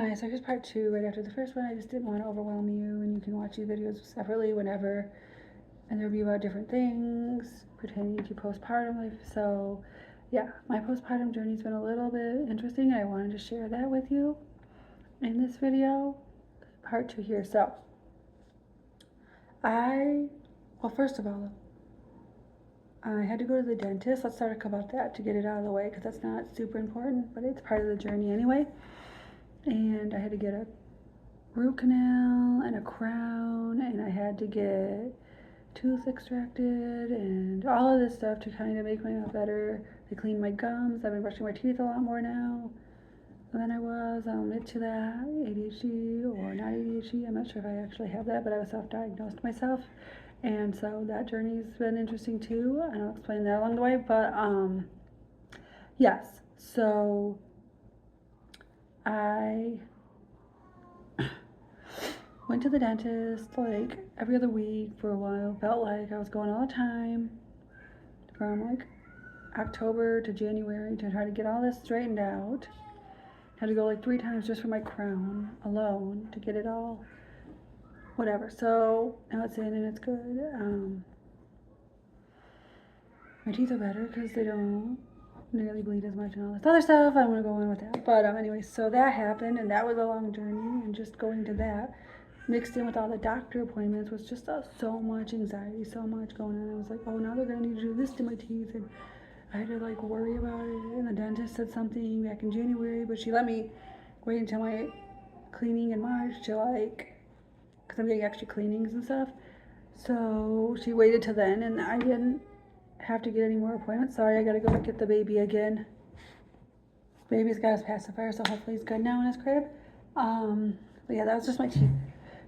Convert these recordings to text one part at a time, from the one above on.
Hi, so here's part two. Right after the first one, I just didn't want to overwhelm you, and you can watch these videos separately whenever, and they'll be about different things pertaining to postpartum life. So, yeah, my postpartum journey's been a little bit interesting, and I wanted to share that with you in this video, part two here. So, first of all, I had to go to the dentist. Let's talk about that to get it out of the way, because that's not super important, but it's part of the journey anyway. And I had to get a root canal and a crown, and I had to get tooth extracted and all of this stuff to kind of make my mouth better. They cleaned my gums. I've been brushing my teeth a lot more now than I was. I'll admit to that. ADHD or not ADHD, I'm not sure if I actually have that, but I was self-diagnosed myself, and so that journey's been interesting too, and I'll explain that along the way. But yes, so I went to the dentist like every other week for a while. Felt like I was going all the time from like October to January to try to get all this straightened out. Had to go like 3 times just for my crown alone to get it all whatever. So now it's in and it's good. My teeth are better because they don't nearly bleed as much and all this other stuff. I don't want to go in with that. But anyway, so that happened, and that was a long journey, and just going to that mixed in with all the doctor appointments was just so much anxiety, so much going on. I was like, oh, now they're going to need to do this to my teeth, and I had to like worry about it. And the dentist said something back in January, but she let me wait until my cleaning in March to like, because I'm getting extra cleanings and stuff. So she waited till then, and I didn't have to get any more appointments. Sorry, I gotta go get the baby again. Baby's got his pacifier, so hopefully he's good now in his crib. But yeah, that was just my teeth.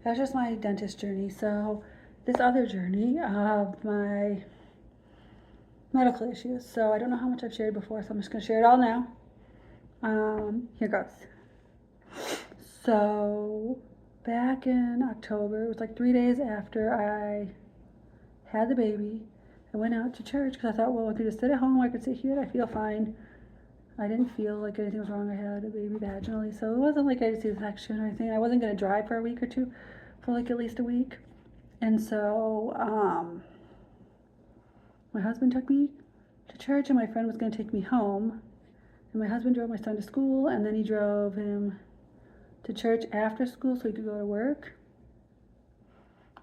That's just my dentist journey. So this other journey of my medical issues. So I don't know how much I've shared before, so I'm just gonna share it all now. Here goes. So back in October, it was like 3 days after I had the baby, I went out to church because I thought, well, I could just sit at home, I could sit here, I feel fine. I didn't feel like anything was wrong. I had a baby vaginally, so it wasn't like I had C-section or anything. I wasn't going to drive for a week or two, for like at least a week. And so my husband took me to church, and my friend was going to take me home. And my husband drove my son to school, and then he drove him to church after school so he could go to work.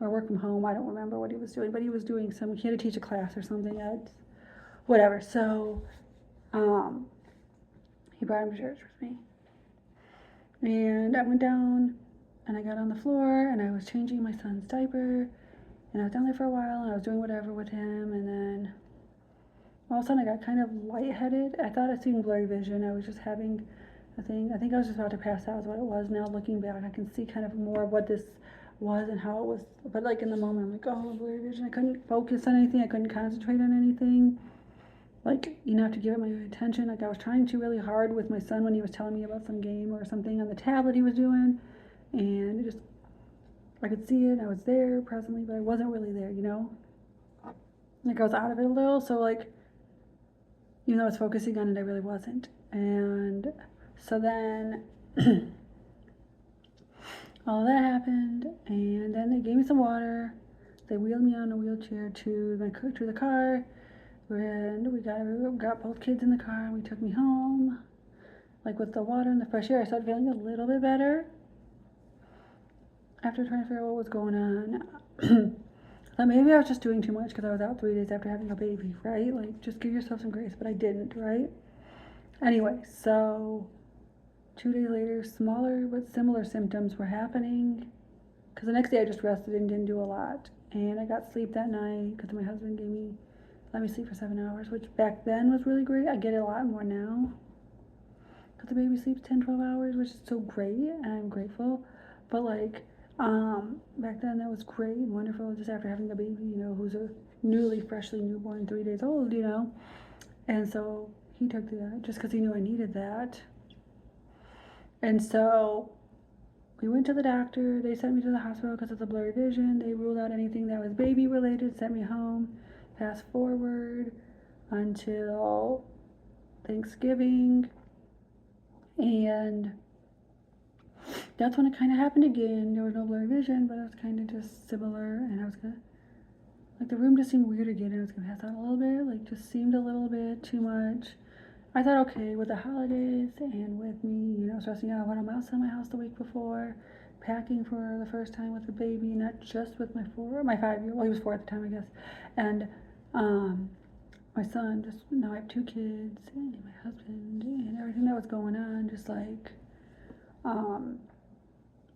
Or work from home. I don't remember what he was doing, but he was doing some, he had to teach a class or something. Whatever. So he brought him to church with me. And I went down and I got on the floor and I was changing my son's diaper, and I was down there for a while and I was doing whatever with him, and then all of a sudden I got kind of lightheaded. I thought I was seeing blurry vision. I was just having a thing. I think I was just about to pass out is what it was. Now looking back, I can see kind of more of what this was and how it was. But like in the moment, I'm like, oh, blurry vision. I couldn't focus on anything. I couldn't concentrate on anything. Like, enough to give it my attention. Like, I was trying to really hard with my son when he was telling me about some game or something on the tablet he was doing, and it just, I could see it, I was there presently, but I wasn't really there, you know? Like, I was out of it a little, so like, even though I was focusing on it, I really wasn't. And so then all of that happened, and then they gave me some water. They wheeled me on a wheelchair to the car. And we got both kids in the car, and we took me home. Like, with the water and the fresh air, I started feeling a little bit better after trying to figure out what was going on. I thought maybe I was just doing too much because I was out 3 days after having a baby, right? Like, just give yourself some grace, but I didn't, right? Anyway, so 2 days later, smaller but similar symptoms were happening, because the next day I just rested and didn't do a lot. And I got sleep that night because my husband let me sleep for 7 hours, which back then was really great. I get it a lot more now because the baby sleeps 10, 12 hours, which is so great, and I'm grateful. But like, back then that was great and wonderful, just after having a baby, you know, who's a freshly newborn, 3 days old, you know. And so he took that just because he knew I needed that. And so we went to the doctor. They sent me to the hospital because of the blurry vision. They ruled out anything that was baby related, sent me home. Fast forward until Thanksgiving, and that's when it kind of happened again. There was no blurry vision, but it was kind of just similar, and I was gonna, like, the room just seemed weird again, and I was gonna pass out a little bit, like, just seemed a little bit too much. I thought, okay, with the holidays and with me, stressing out about a mouse in my house the week before, packing for the first time with a baby, not just with my 5-year-old, well, he was 4 at the time, I guess, and my son, just, now I have 2 kids, and my husband, and everything that was going on, just like,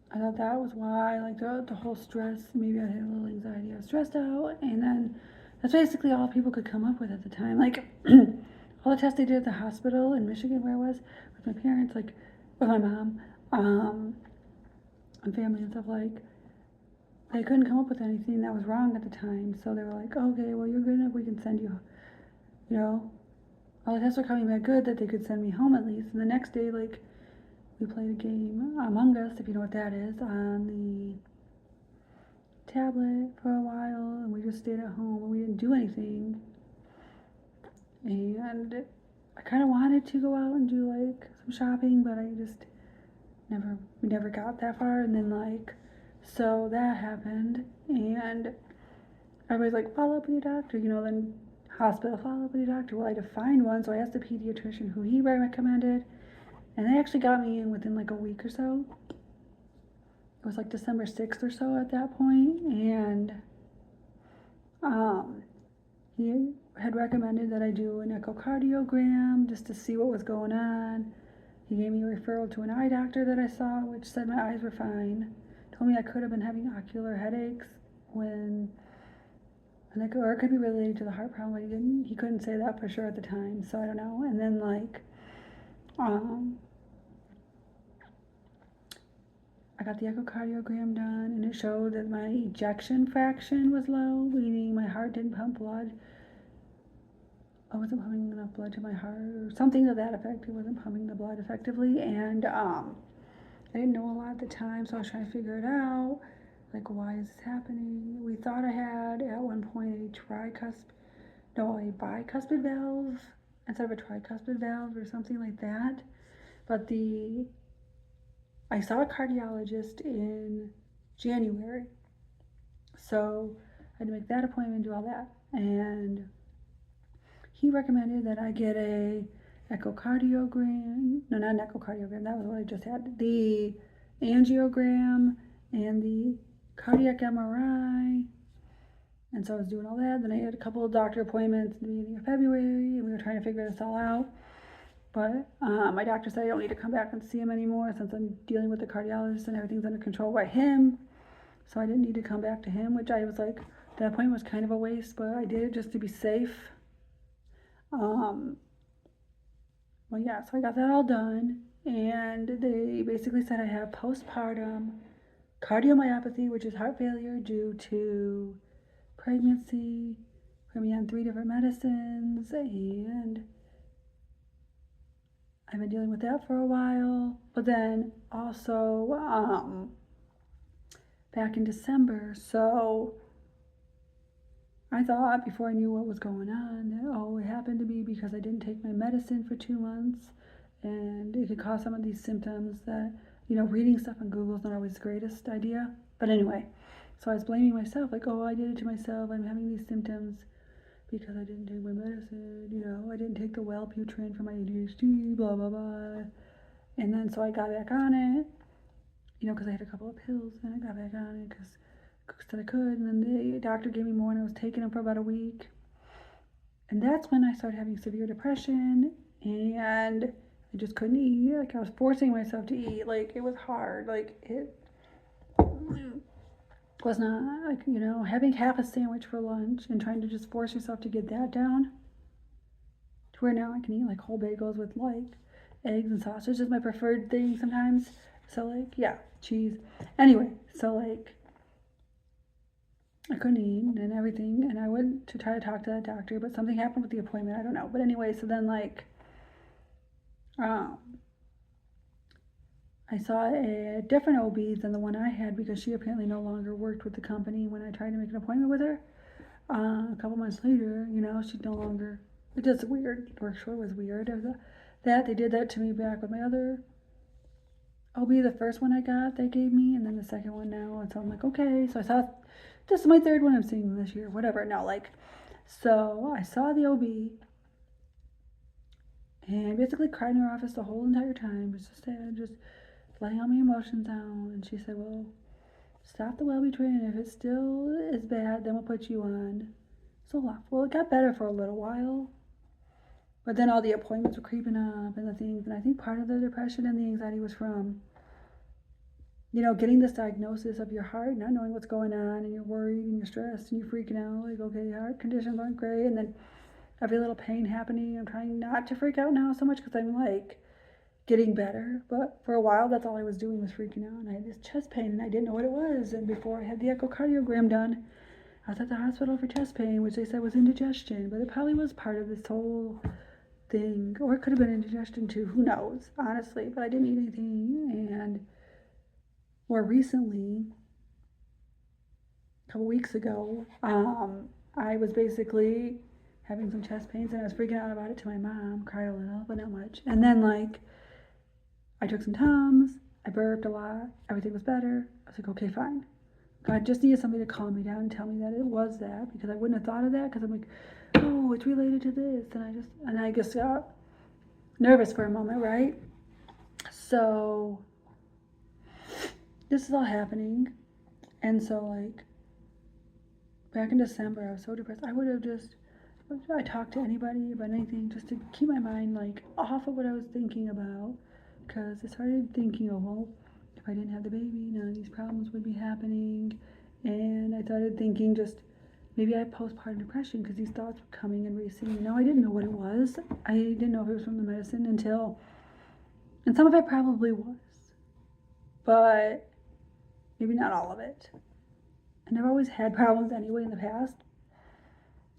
I thought that was why, like, the whole stress, maybe I had a little anxiety, I was stressed out, and then that's basically all people could come up with at the time, like, all the tests they did at the hospital in Michigan, where I was, with my parents, like, with my mom, and family and stuff, like, they couldn't come up with anything that was wrong at the time, so they were like, okay, well, you're good enough, we can send you, all the tests were coming back good, that they could send me home at least, and the next day, like, we played a game, Among Us, if you know what that is, on the tablet for a while, and we just stayed at home, and we didn't do anything, and I kind of wanted to go out and do, like, some shopping, but I just we never got that far, and then, like, so that happened, and everybody's like, follow up with your doctor, then hospital, follow up with your doctor. Well, I had to find one, so I asked the pediatrician who he recommended, and they actually got me in within, like, a week or so. It was, like, December 6th or so at that point, and he had recommended that I do an echocardiogram just to see what was going on. He gave me a referral to an eye doctor that I saw, which said my eyes were fine. Told me I could have been having ocular headaches or it could be related to the heart problem, but he couldn't say that for sure at the time, so I don't know. And then, like, I got the echocardiogram done, and it showed that my ejection fraction was low, meaning my heart didn't pump blood. I wasn't pumping enough blood to my heart, or something to that effect. It wasn't pumping the blood effectively, and I didn't know a lot at the time, so I was trying to figure it out. Like, why is this happening? We thought I had, at one point, a bicuspid valve instead of a tricuspid valve or something like that. But I saw a cardiologist in January, so I had to make that appointment, do all that, and he recommended that I get a echocardiogram. No, not an echocardiogram. That was what I just had. The angiogram and the cardiac MRI. And so I was doing all that. Then I had a couple of doctor appointments in the beginning of February, and we were trying to figure this all out. But my doctor said I don't need to come back and see him anymore since I'm dealing with the cardiologist and everything's under control by him. So I didn't need to come back to him, which I was like, that appointment was kind of a waste, but I did it just to be safe. Well, yeah, so I got that all done, and they basically said I have postpartum cardiomyopathy, which is heart failure due to pregnancy, put me on 3 different medicines, and I've been dealing with that for a while. But then also back in December, so I thought before I knew what was going on that, it happened to be because I didn't take my medicine for 2 months, and it could cause some of these symptoms that, reading stuff on Google is not always the greatest idea. But anyway, so I was blaming myself, like, I did it to myself, I'm having these symptoms because I didn't take my medicine, I didn't take the Wellbutrin for my ADHD, blah, blah, blah. And then so I got back on it, because I had a couple of pills, and I got back on it because that I could, and then the doctor gave me more, and I was taking them for about a week, and that's when I started having severe depression, and I just couldn't eat. Like, I was forcing myself to eat. Like, it was hard. Like, it was not, like, having half a sandwich for lunch and trying to just force yourself to get that down to where now I can eat, like, whole bagels with, like, eggs and sausage is my preferred thing sometimes. So, like, yeah, cheese. Anyway, so, like, I couldn't eat and everything, and I went to try to talk to that doctor, but something happened with the appointment, I don't know. But anyway, so then, like, I saw a different OB than the one I had because she apparently no longer worked with the company when I tried to make an appointment with her. A couple months later, she's no longer, it just weird, work short was weird. That they did that to me back with my other OB, the first one I got, they gave me, and then the second one now. And so I'm like, okay. So I saw, this is my third one I'm seeing this year, whatever. Now, like, so I saw the OB, and I basically cried in her office the whole entire time. It was just sad, just letting all my emotions out. And she said, well, stop the Wellbutrin, and if it still is bad, then we'll put you on Zoloft. Well, it got better for a little while, but then all the appointments were creeping up and the things, and I think part of the depression and the anxiety was from, you know, getting this diagnosis of your heart, not knowing what's going on, and you're worried and you're stressed and you're freaking out, like, okay, heart conditions aren't great, and then every little pain happening. I'm trying not to freak out now so much because I'm like getting better, but for a while that's all I was doing was freaking out, and I had this chest pain and I didn't know what it was. And before I had the echocardiogram done, I was at the hospital for chest pain, which they said was indigestion, but it probably was part of this whole thing, or it could have been indigestion too, who knows, honestly. But I didn't eat anything, and more recently, a couple weeks ago, I was basically having some chest pains, and I was freaking out about it to my mom, cried a little, but not much. And then, like, I took some Tums, I burped a lot, everything was better. I was like, okay, fine. I just needed somebody to calm me down and tell me that it was that, because I wouldn't have thought of that, because I'm like, oh, it's related to this. And I just got nervous for a moment, right? So this is all happening. And so, like, back in December, I was so depressed. I talked to anybody about anything just to keep my mind, like, off of what I was thinking about. Because I started thinking, oh, well, if I didn't have the baby, none of these problems would be happening. And I started thinking just, maybe I have postpartum depression, because these thoughts were coming and racing. You know, I didn't know what it was. I didn't know if it was from the medicine until, and some of it probably was, but maybe not all of it. And I've always had problems anyway in the past.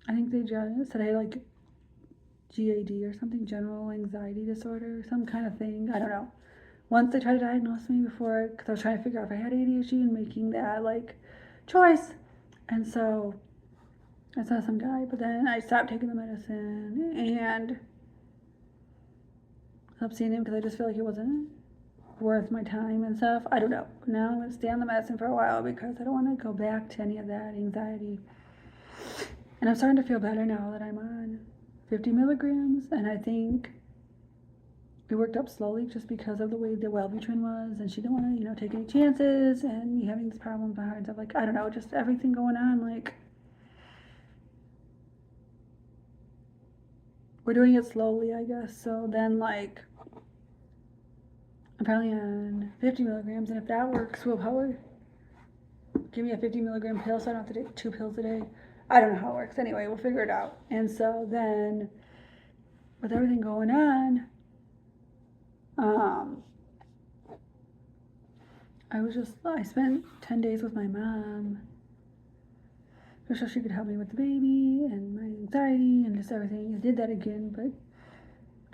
I think they just said I had like GAD or something, general anxiety disorder, some kind of thing. I don't know. Once they tried to diagnose me before, because I was trying to figure out if I had ADHD and making that like choice. And so I saw some guy, but then I stopped taking the medicine and stopped seeing him because I just feel like it wasn't worth my time and stuff. I don't know. Now I'm going to stay on the medicine for a while because I don't want to go back to any of that anxiety. And I'm starting to feel better now that I'm on 50 milligrams. And I think it worked up slowly just because of the way the Wellbutrin was. And she didn't want to, you know, take any chances. And me having this problem with my heart and stuff. Like, I don't know, just everything going on. Like, we're doing it slowly, I guess. So then, like, I'm probably on 50 milligrams. And if that works, we'll probably give me a 50 milligram pill so I don't have to take 2 pills a day. I don't know how it works. Anyway, we'll figure it out. And so then, with everything going on, I spent 10 days with my mom just so she could help me with the baby and my anxiety and just everything. I did that again, but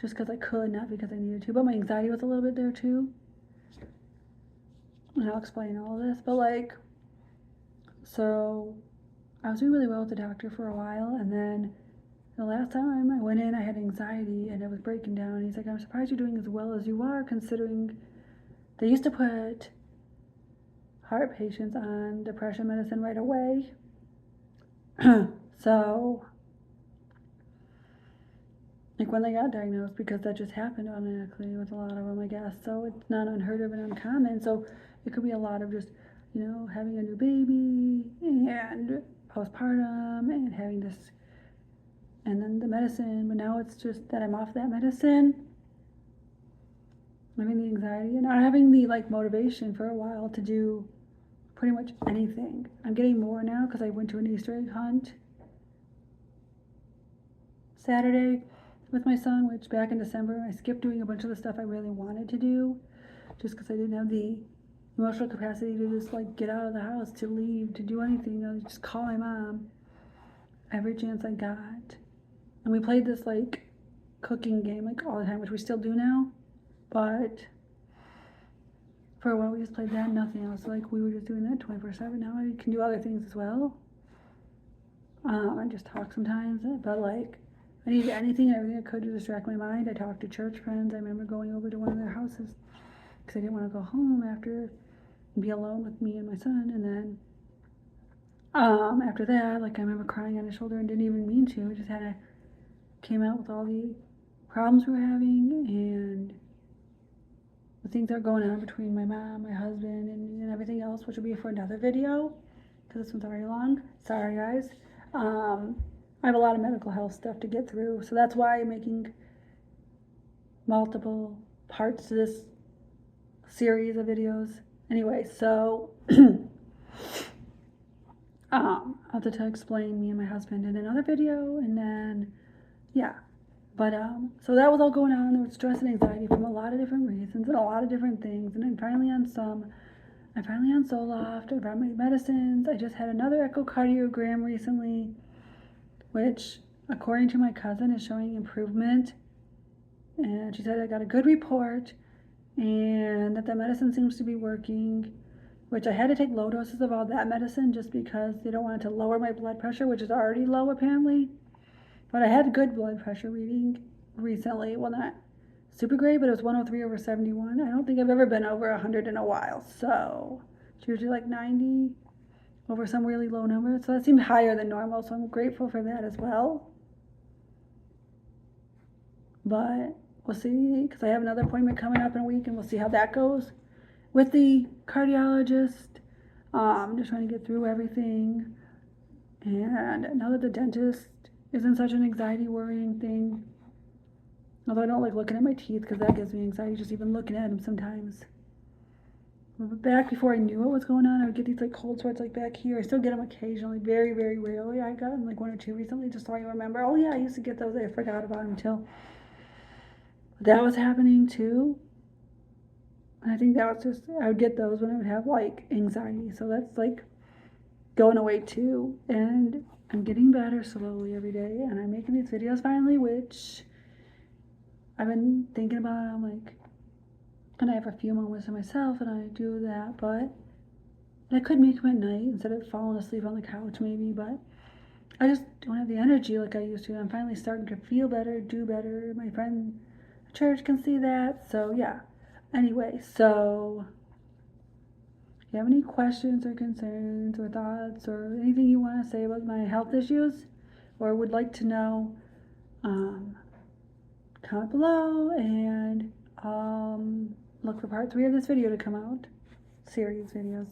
just because I could, not because I needed to. But my anxiety was a little bit there too. And I'll explain all of this. But like, so I was doing really well with the doctor for a while, and then the last time I went in, I had anxiety and it was breaking down. He's like, I'm surprised you're doing as well as you are, considering they used to put heart patients on depression medicine right away. So, like, when they got diagnosed, because that just happened automatically with a lot of them, I guess. So it's not unheard of and uncommon. So it could be a lot of just, you know, having a new baby and postpartum and having this, and then the medicine. But now it's just that I'm off that medicine, having the anxiety and not having the like motivation for a while to do pretty much anything. I'm getting more now because I went to an Easter egg hunt Saturday with my son, which back in December I skipped doing a bunch of the stuff I really wanted to do just because I didn't have the emotional capacity to just like get out of the house, to leave, to do anything. I would just call my mom every chance I got. And we played this like cooking game like all the time, which we still do now, but for a while we just played that and nothing else. Like, we were just doing that 24/7. Now I can do other things as well. I just talk sometimes, but like, I needed anything and everything I could to distract my mind. I talked to church friends. I remember going over to one of their houses because I didn't want to go home after and be alone with me and my son. And then after that, like I remember crying on his shoulder and didn't even mean to. We just came out with all the problems we were having and the things that are going on between my mom, my husband, and everything else, which will be for another video because this one's already long. Sorry, guys. I have a lot of medical health stuff to get through, so that's why I'm making multiple parts to this series of videos. Anyway, so I'll have to explain me and my husband in another video, and then yeah. But so that was all going on. There was stress and anxiety from a lot of different reasons and a lot of different things. And I'm finally on Zoloft. I brought my medicines. I just had another echocardiogram recently, which, according to my cousin, is showing improvement. And she said I got a good report and that the medicine seems to be working, which I had to take low doses of all that medicine just because they don't want it to lower my blood pressure, which is already low apparently. But I had a good blood pressure reading recently. Well, not super great, but it was 103/71. I don't think I've ever been over 100 in a while. So it's usually like 90 over some really low number. So that seemed higher than normal. So I'm grateful for that as well. But we'll see, because I have another appointment coming up in a week, and we'll see how that goes with the cardiologist. I'm just trying to get through everything. And now that the dentist isn't such an anxiety worrying thing, although I don't like looking at my teeth because that gives me anxiety just even looking at them sometimes. But back before I knew what was going on, I would get these like cold sweats like back here. I still get them occasionally, very, very rarely. I got them like 1 or 2 recently, just so I remember. Oh yeah, I used to get those. I forgot about them until that was happening too. And I think that was just, I would get those when I would have like anxiety. So that's like going away too. And I'm getting better slowly every day. And I'm making these videos finally, which I've been thinking about. I'm like, and I have a few moments to myself and I do that. But I could make them at night instead of falling asleep on the couch maybe. But I just don't have the energy like I used to. I'm finally starting to feel better, do better. My friend at church can see that. So yeah. Anyway, so if you have any questions or concerns or thoughts or anything you want to say about my health issues or would like to know, comment below and look for part 3 of this video to come out. Series videos.